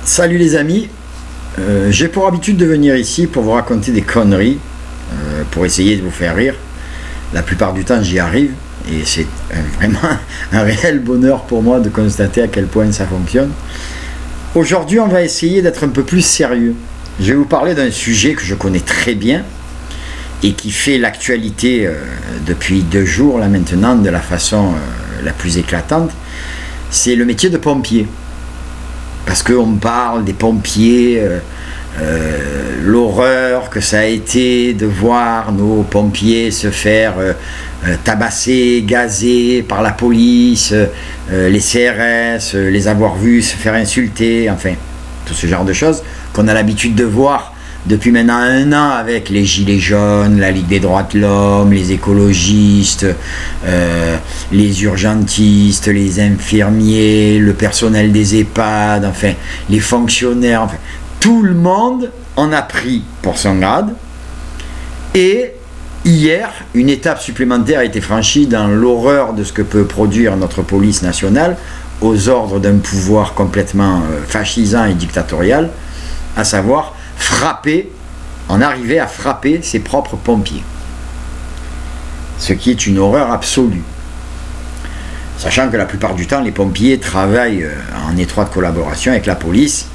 Salut les amis, j'ai pour habitude de venir ici pour vous raconter des conneries, pour essayer de vous faire rire. La plupart du temps j'y arrive et c'est vraiment un réel bonheur pour moi de constater à quel point ça fonctionne. Aujourd'hui on va essayer d'être un peu plus sérieux. Je vais vous parler d'un sujet que je connais très bien et qui fait l'actualité depuis 2 jours là maintenant de la façon la plus éclatante. C'est le métier de pompier. Parce qu'on parle des pompiers, l'horreur que ça a été de voir nos pompiers se faire tabasser, gazer par la police, les CRS, les avoir vus se faire insulter, enfin, tout ce genre de choses qu'on a l'habitude de voir depuis maintenant 1 an avec les Gilets jaunes, la Ligue des droits de l'homme, les écologistes, les urgentistes, les infirmiers, le personnel des EHPAD, enfin, les fonctionnaires, enfin, tout le monde en a pris pour son grade. Et hier, une étape supplémentaire a été franchie dans l'horreur de ce que peut produire notre police nationale aux ordres d'un pouvoir complètement fascisant et dictatorial, à savoir en arriver à frapper ses propres pompiers. Ce qui est une horreur absolue. Sachant que la plupart du temps, les pompiers travaillent en étroite collaboration avec la police.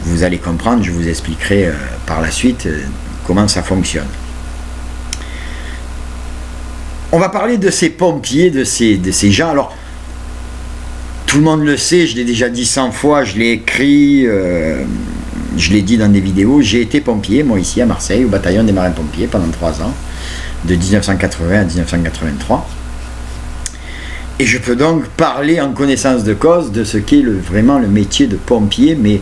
Vous allez comprendre, je vous expliquerai par la suite comment ça fonctionne. On va parler de ces pompiers, de ces gens. Alors, tout le monde le sait, je l'ai déjà dit 100 fois, je l'ai écrit... je l'ai dit dans des vidéos, j'ai été pompier, moi ici à Marseille, au bataillon des marins-pompiers pendant 3 ans, de 1980 à 1983. Et je peux donc parler en connaissance de cause de ce qu'est vraiment le métier de pompier, mais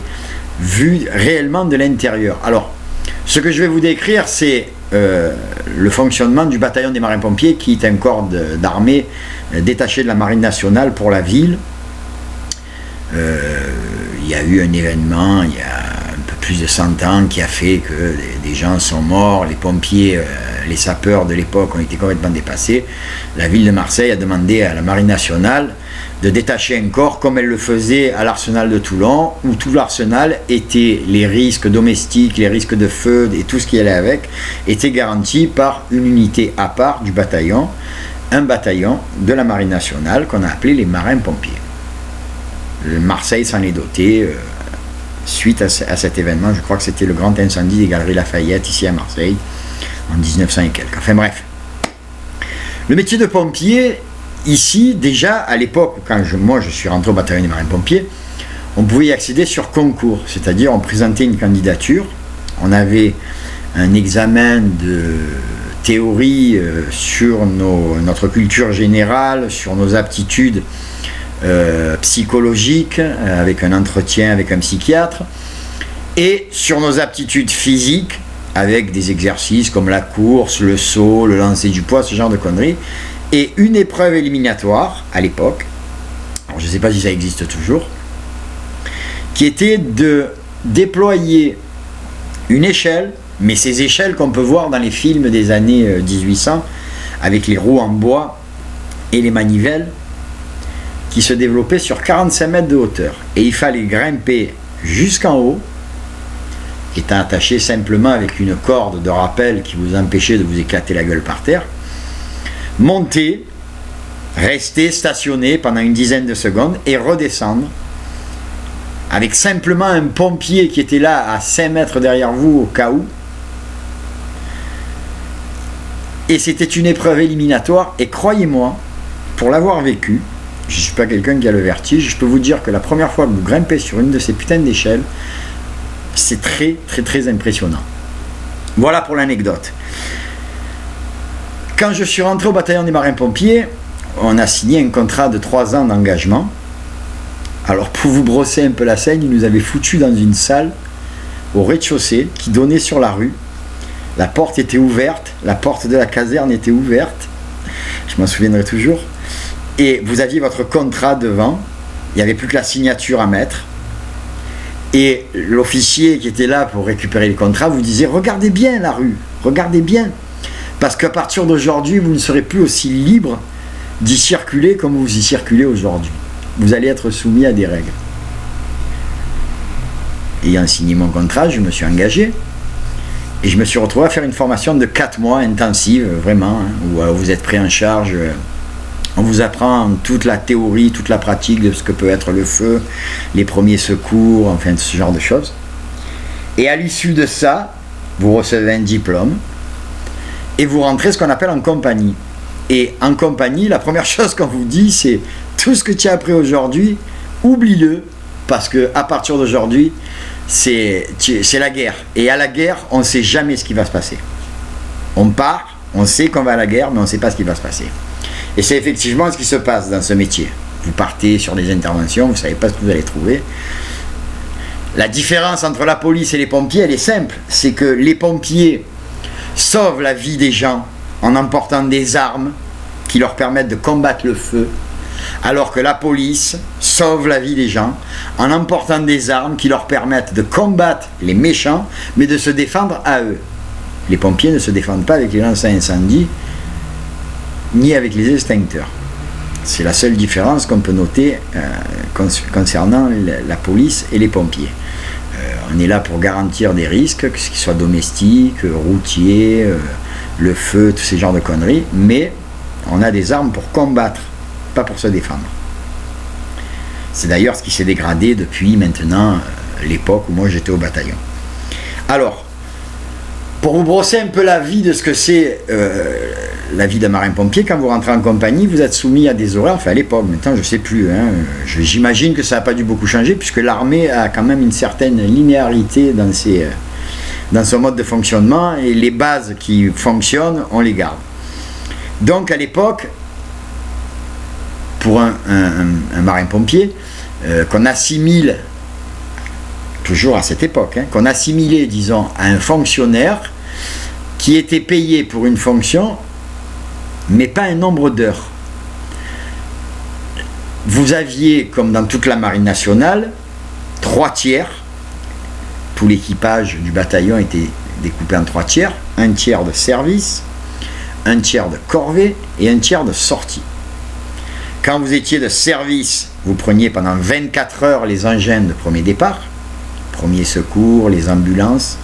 vu réellement de l'intérieur. Alors, ce que je vais vous décrire, c'est le fonctionnement du bataillon des marins-pompiers, qui est un corps d'armée détaché de la marine nationale pour la ville. Il y a eu un événement, il y a plus de 100 ans qui a fait que des gens sont morts, les pompiers, les sapeurs de l'époque ont été complètement dépassés. La ville de Marseille a demandé à la marine nationale de détacher un corps comme elle le faisait à l'arsenal de Toulon, où tout l'arsenal était, les risques domestiques, les risques de feu et tout ce qui allait avec, étaient garantis par une unité à part du bataillon, un bataillon de la marine nationale qu'on a appelé les marins-pompiers. Marseille s'en est doté suite à cet événement. Je crois que c'était le grand incendie des Galeries Lafayette ici à Marseille en 1900 et quelques. Enfin bref, le métier de pompier ici, déjà à l'époque quand moi je suis rentré au bataillon des marins-pompiers, on pouvait y accéder sur concours, c'est-à-dire on présentait une candidature, on avait un examen de théorie sur notre culture générale, sur nos aptitudes psychologique, avec un entretien avec un psychiatre, et sur nos aptitudes physiques avec des exercices comme la course, le saut, le lancer du poids, ce genre de conneries, et une épreuve éliminatoire à l'époque, alors je ne sais pas si ça existe toujours, qui était de déployer une échelle, mais ces échelles qu'on peut voir dans les films des années 1800 avec les roues en bois et les manivelles, qui se développait sur 45 mètres de hauteur. Et il fallait grimper jusqu'en haut, étant attaché simplement avec une corde de rappel qui vous empêchait de vous éclater la gueule par terre, monter, rester stationné pendant une dizaine de secondes et redescendre avec simplement un pompier qui était là à 5 mètres derrière vous au cas où. Et c'était une épreuve éliminatoire, et croyez-moi, pour l'avoir vécu, je ne suis pas quelqu'un qui a le vertige, je peux vous dire que la première fois que vous grimpez sur une de ces putains d'échelles, c'est très très très impressionnant. Voilà pour l'anecdote. Quand je suis rentré au bataillon des marins-pompiers, on a signé un contrat de 3 ans d'engagement. Alors pour vous brosser un peu la scène, ils nous avaient foutus dans une salle au rez-de-chaussée qui donnait sur la rue. La porte était ouverte, la porte de la caserne était ouverte, je m'en souviendrai toujours. Et vous aviez votre contrat devant, il n'y avait plus que la signature à mettre, et l'officier qui était là pour récupérer le contrat vous disait « Regardez bien la rue, regardez bien, parce qu'à partir d'aujourd'hui, vous ne serez plus aussi libre d'y circuler comme vous y circulez aujourd'hui. Vous allez être soumis à des règles. » ayant signé mon contrat, je me suis engagé. Et je me suis retrouvé à faire une formation de 4 mois intensive, vraiment, hein, où vous êtes pris en charge. On vous apprend toute la théorie, toute la pratique de ce que peut être le feu, les premiers secours, enfin ce genre de choses. Et à l'issue de ça, vous recevez un diplôme et vous rentrez ce qu'on appelle en compagnie. Et en compagnie, la première chose qu'on vous dit, c'est tout ce que tu as appris aujourd'hui, oublie-le, parce qu'à partir d'aujourd'hui, c'est la guerre. Et à la guerre, on ne sait jamais ce qui va se passer. On part, on sait qu'on va à la guerre, mais on ne sait pas ce qui va se passer. Et c'est effectivement ce qui se passe dans ce métier. Vous partez sur des interventions, vous ne savez pas ce que vous allez trouver. La différence entre la police et les pompiers, elle est simple. C'est que les pompiers sauvent la vie des gens en emportant des armes qui leur permettent de combattre le feu, alors que la police sauve la vie des gens en emportant des armes qui leur permettent de combattre les méchants, mais de se défendre à eux. Les pompiers ne se défendent pas avec les lances à incendie, ni avec les extincteurs. C'est la seule différence qu'on peut noter concernant la police et les pompiers. On est là pour garantir des risques, que ce soit domestique, routier, le feu, tous ces genres de conneries, mais on a des armes pour combattre, pas pour se défendre. C'est d'ailleurs ce qui s'est dégradé depuis maintenant l'époque où moi j'étais au bataillon. Alors, pour vous brosser un peu la vie de ce que c'est la vie d'un marin-pompier, quand vous rentrez en compagnie, vous êtes soumis à des horaires, enfin à l'époque, maintenant je ne sais plus, hein, j'imagine que ça n'a pas dû beaucoup changer, puisque l'armée a quand même une certaine linéarité dans son mode de fonctionnement, et les bases qui fonctionnent, on les garde. Donc à l'époque, pour un marin-pompier, qu'on assimile, toujours à cette époque, hein, qu'on assimilait, disons, à un fonctionnaire qui était payé pour une fonction, mais pas un nombre d'heures. Vous aviez, comme dans toute la marine nationale, 3 tiers. Tout l'équipage du bataillon était découpé en 3 tiers. 1 tiers de service, 1 tiers de corvée et 1 tiers de sortie. Quand vous étiez de service, vous preniez pendant 24 heures les engins de premier départ, premier secours, les ambulances,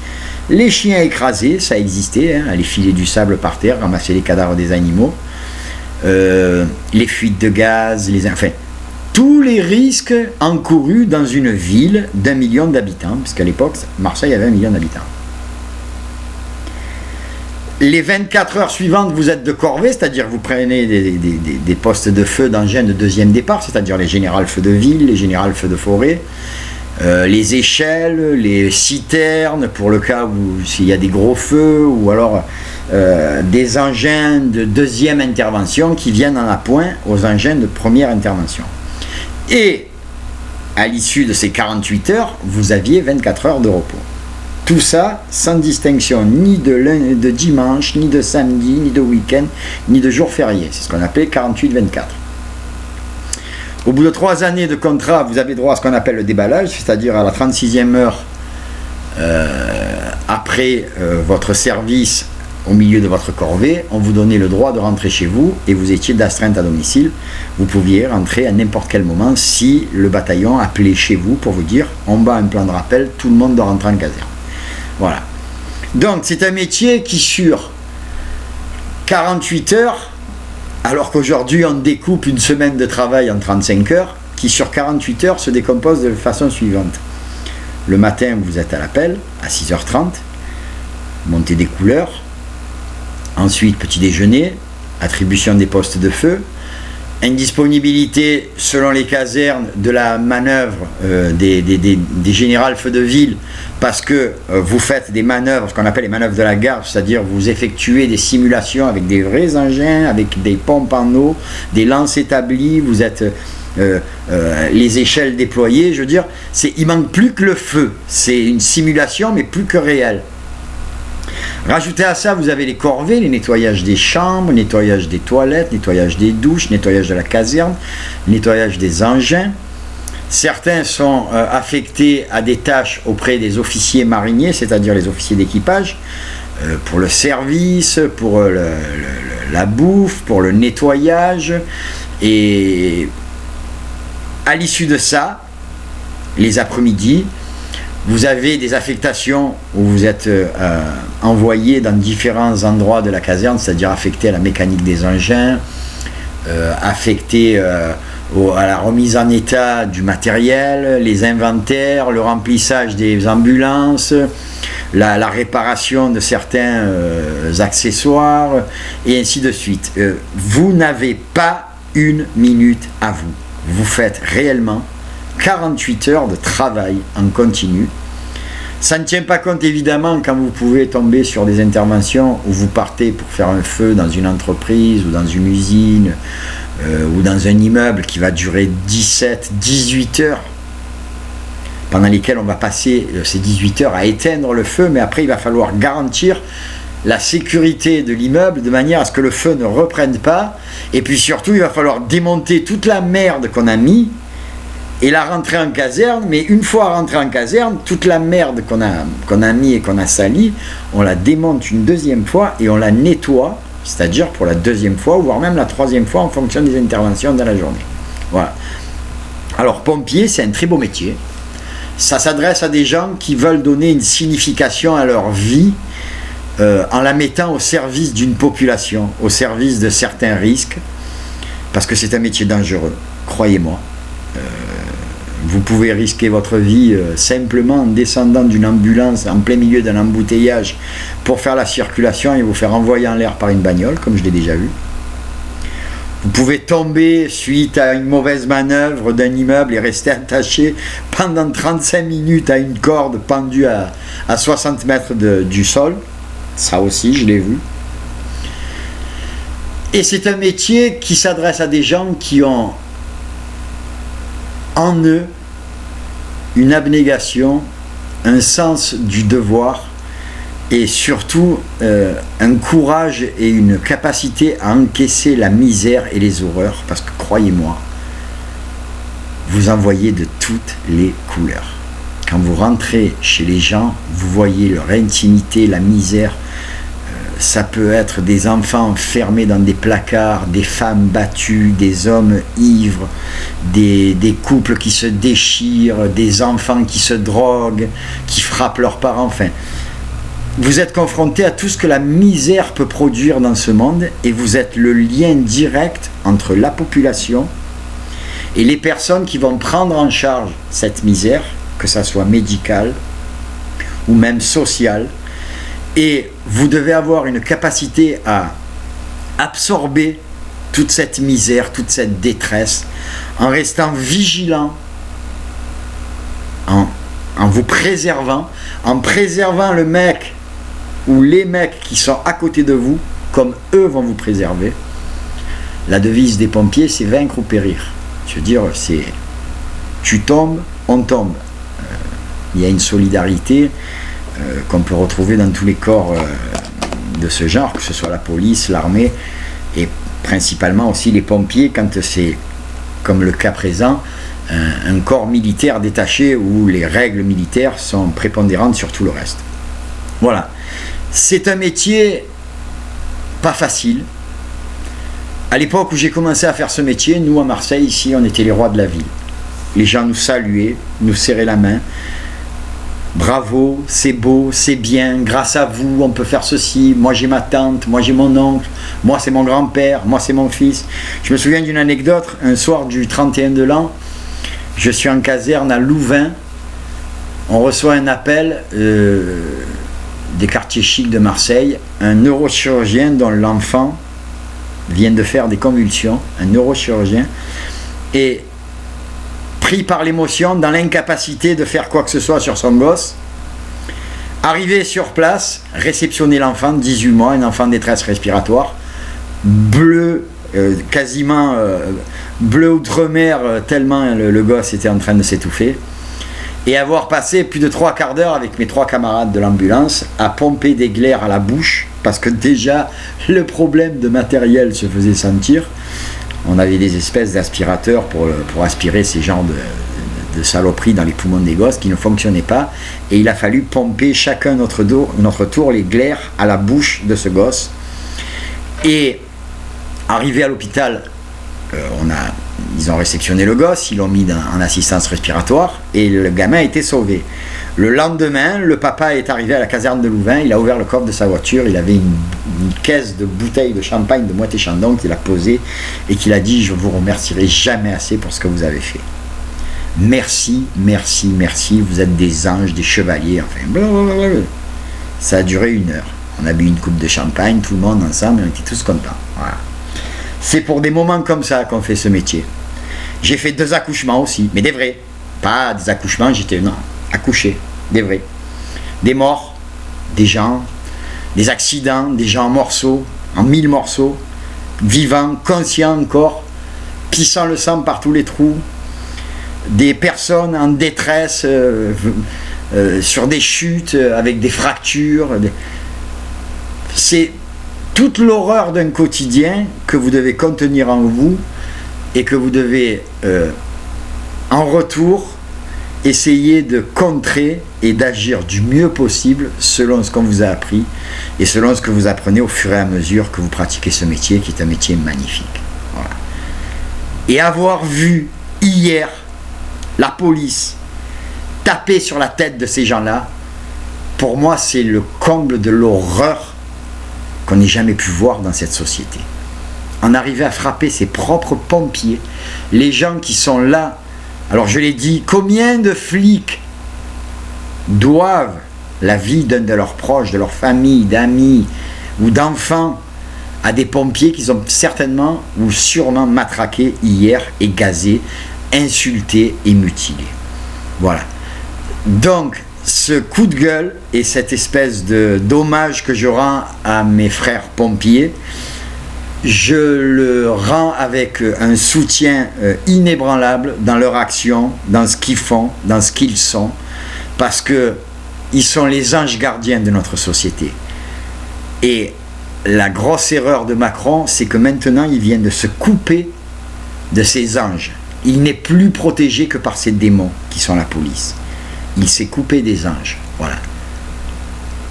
les chiens écrasés, ça existait, hein, aller filer du sable par terre, ramasser les cadavres des animaux, les fuites de gaz, enfin, tous les risques encourus dans une ville d'1 million d'habitants, puisqu'à l'époque, Marseille avait 1 million d'habitants. Les 24 heures suivantes, vous êtes de corvée, c'est-à-dire vous prenez des postes de feu d'engins de deuxième départ, c'est-à-dire les générales feux de ville, les générales feux de forêt, les échelles, les citernes pour le cas où s'il y a des gros feux, ou alors des engins de deuxième intervention qui viennent en appoint aux engins de première intervention. Et à l'issue de ces 48 heures, vous aviez 24 heures de repos. Tout ça sans distinction ni de dimanche, ni de samedi, ni de week-end, ni de jour férié. C'est ce qu'on appelait 48-24. Au bout de 3 années de contrat, vous avez droit à ce qu'on appelle le déballage, c'est-à-dire à la 36e heure après votre service au milieu de votre corvée, on vous donnait le droit de rentrer chez vous et vous étiez d'astreinte à domicile. Vous pouviez rentrer à n'importe quel moment si le bataillon appelait chez vous pour vous dire on bat un plan de rappel, tout le monde doit rentrer en caserne. Voilà. Donc c'est un métier qui sur 48 heures, alors qu'aujourd'hui on découpe une semaine de travail en 35 heures, qui sur 48 heures se décompose de la façon suivante. Le matin, vous êtes à l'appel, à 6h30, montée des couleurs, ensuite petit déjeuner, attribution des postes de feu, indisponibilité selon les casernes de la manœuvre des générales feux de ville, parce que vous faites des manœuvres, ce qu'on appelle les manœuvres de la garde, c'est-à-dire vous effectuez des simulations avec des vrais engins, avec des pompes en eau, des lances établies, vous êtes les échelles déployées, je veux dire, il manque plus que le feu, c'est une simulation mais plus que réelle. Rajoutez à ça, vous avez les corvées, les nettoyages des chambres, nettoyage des toilettes, nettoyage des douches, nettoyage de la caserne, nettoyage des engins. Certains sont affectés à des tâches auprès des officiers mariniers, c'est-à-dire les officiers d'équipage, pour le service, pour la bouffe, pour le nettoyage. Et à l'issue de ça, les après-midi, Vous avez des affectations où vous êtes envoyé dans différents endroits de la caserne, c'est-à-dire affecté à la mécanique des engins, affecté à la remise en état du matériel, les inventaires, le remplissage des ambulances, la réparation de certains accessoires, et ainsi de suite. Vous n'avez pas une minute à vous. Vous faites réellement 48 heures de travail en continu. Ça ne tient pas compte évidemment quand vous pouvez tomber sur des interventions où vous partez pour faire un feu dans une entreprise ou dans une usine ou dans un immeuble qui va durer 17-18 heures, pendant lesquelles on va passer ces 18 heures à éteindre le feu, mais après il va falloir garantir la sécurité de l'immeuble de manière à ce que le feu ne reprenne pas, et puis surtout il va falloir démonter toute la merde qu'on a mis et la rentrer en caserne, mais une fois rentrée en caserne, toute la merde qu'on a mis et qu'on a sali, on la démonte une deuxième fois et on la nettoie, c'est-à-dire pour la deuxième fois, voire même la troisième fois en fonction des interventions dans la journée. Voilà. Alors pompier, c'est un très beau métier. Ça s'adresse à des gens qui veulent donner une signification à leur vie en la mettant au service d'une population, au service de certains risques, parce que c'est un métier dangereux, croyez-moi. Vous pouvez risquer votre vie simplement en descendant d'une ambulance en plein milieu d'un embouteillage pour faire la circulation et vous faire envoyer en l'air par une bagnole, comme je l'ai déjà vu. Vous pouvez tomber suite à une mauvaise manœuvre d'un immeuble et rester attaché pendant 35 minutes à une corde pendue à 60 mètres du sol. Ça aussi, je l'ai vu. Et c'est un métier qui s'adresse à des gens qui ont en eux une abnégation, un sens du devoir et surtout un courage et une capacité à encaisser la misère et les horreurs, parce que croyez-moi, vous en voyez de toutes les couleurs. Quand vous rentrez chez les gens, vous voyez leur intimité, la misère. Ça peut être des enfants enfermés dans des placards, des femmes battues, des hommes ivres, des couples qui se déchirent, des enfants qui se droguent, qui frappent leurs parents. Enfin, vous êtes confronté à tout ce que la misère peut produire dans ce monde et vous êtes le lien direct entre la population et les personnes qui vont prendre en charge cette misère, que ça soit médicale ou même sociale. Et vous devez avoir une capacité à absorber toute cette misère, toute cette détresse, en restant vigilant, en vous préservant, en préservant le mec ou les mecs qui sont à côté de vous, comme eux vont vous préserver. La devise des pompiers, c'est vaincre ou périr. Je veux dire, c'est tu tombes, on tombe. Il y a une solidarité qu'on peut retrouver dans tous les corps de ce genre, que ce soit la police, l'armée et principalement aussi les pompiers quand c'est, comme le cas présent, un corps militaire détaché où les règles militaires sont prépondérantes sur tout le reste. Voilà. C'est un métier pas facile. À l'époque où j'ai commencé à faire ce métier, nous à Marseille, ici, on était les rois de la ville. Les gens nous saluaient, nous serraient la main. Bravo, c'est beau, c'est bien, grâce à vous on peut faire ceci, moi j'ai ma tante, moi j'ai mon oncle, moi c'est mon grand-père, moi c'est mon fils. Je me souviens d'une anecdote, un soir du 31 de l'an, je suis en caserne à Louvain, on reçoit un appel des quartiers chics de Marseille, un neurochirurgien dont l'enfant vient de faire des convulsions, un neurochirurgien, et pris par l'émotion, dans l'incapacité de faire quoi que ce soit sur son gosse, arrivé sur place, réceptionner l'enfant de 18 mois, un enfant de détresse respiratoire, bleu, quasiment bleu outre-mer, tellement le gosse était en train de s'étouffer, et avoir passé plus de 3 quarts d'heure avec mes 3 camarades de l'ambulance à pomper des glaires à la bouche, parce que déjà le problème de matériel se faisait sentir. On avait des espèces d'aspirateurs pour aspirer ces genres de saloperies dans les poumons des gosses qui ne fonctionnaient pas. Et il a fallu pomper chacun notre tour les glaires à la bouche de ce gosse. Et arrivé à l'hôpital, on a ils ont réceptionné le gosse, ils l'ont mis en assistance respiratoire et le gamin a été sauvé. Le lendemain, le papa est arrivé à la caserne de Louvain, il a ouvert le coffre de sa voiture, il avait une caisse de bouteilles de champagne de Moët-et-Chandon qu'il a posée et qu'il a dit « Je vous remercierai jamais assez pour ce que vous avez fait. Merci, merci, merci, vous êtes des anges, des chevaliers. » Enfin, blablabla. Ça a duré 1 heure. On a bu une coupe de champagne, tout le monde ensemble, on était tous contents. Voilà. C'est pour des moments comme ça qu'on fait ce métier. J'ai fait 2 accouchements aussi, mais des vrais. Pas des accouchements, non, accouché, des vrais. Des morts, des gens, des accidents, des gens en morceaux, en 1000 morceaux, vivants, conscients encore, pissant le sang par tous les trous, des personnes en détresse, sur des chutes, avec des fractures. C'est toute l'horreur d'un quotidien que vous devez contenir en vous et que vous devez, en retour, essayer de contrer et d'agir du mieux possible selon ce qu'on vous a appris et selon ce que vous apprenez au fur et à mesure que vous pratiquez ce métier qui est un métier magnifique. Voilà. Et avoir vu hier la police taper sur la tête de ces gens-là, pour moi c'est le comble de l'horreur qu'on n'ait jamais pu voir dans cette société. En arriver à frapper ses propres pompiers, les gens qui sont là. Alors je l'ai dit, combien de flics doivent la vie d'un de leurs proches, de leur famille, d'amis ou d'enfants à des pompiers qu'ils ont certainement ou sûrement matraqués hier et gazés, insultés et mutilés. Voilà. Donc ce coup de gueule et cette espèce d'hommage que je rends à mes frères pompiers, je le rends avec un soutien inébranlable dans leur action, dans ce qu'ils font, dans ce qu'ils sont, parce que ils sont les anges gardiens de notre société. Et la grosse erreur de Macron, c'est que maintenant il vient de se couper de ces anges. Il n'est plus protégé que par ces démons qui sont la police. Il s'est coupé des anges. Voilà.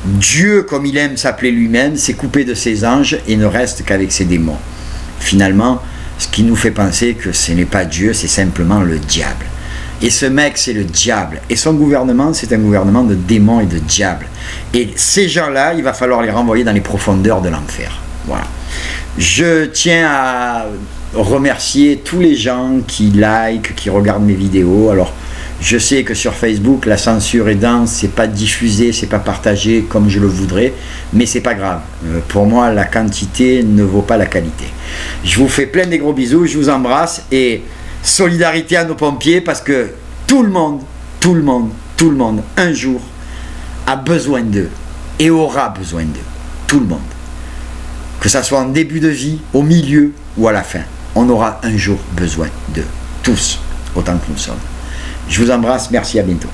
Dieu, comme il aime s'appeler lui-même, s'est coupé de ses anges et ne reste qu'avec ses démons. Finalement, ce qui nous fait penser que ce n'est pas Dieu, c'est simplement le diable. Et ce mec, c'est le diable. Et son gouvernement, c'est un gouvernement de démons et de diables. Et ces gens-là, il va falloir les renvoyer dans les profondeurs de l'enfer. Voilà. Je tiens à remercier tous les gens qui like, qui regardent mes vidéos. Alors, je sais que sur Facebook, la censure est dense, c'est pas diffusé, c'est pas partagé comme je le voudrais, mais c'est pas grave. Pour moi, la quantité ne vaut pas la qualité. Je vous fais plein de gros bisous, je vous embrasse et solidarité à nos pompiers parce que tout le monde, un jour, a besoin d'eux et aura besoin d'eux. Tout le monde. Que ça soit en début de vie, au milieu ou à la fin. On aura un jour besoin d'eux. Tous, autant que nous sommes. Je vous embrasse, merci, à bientôt.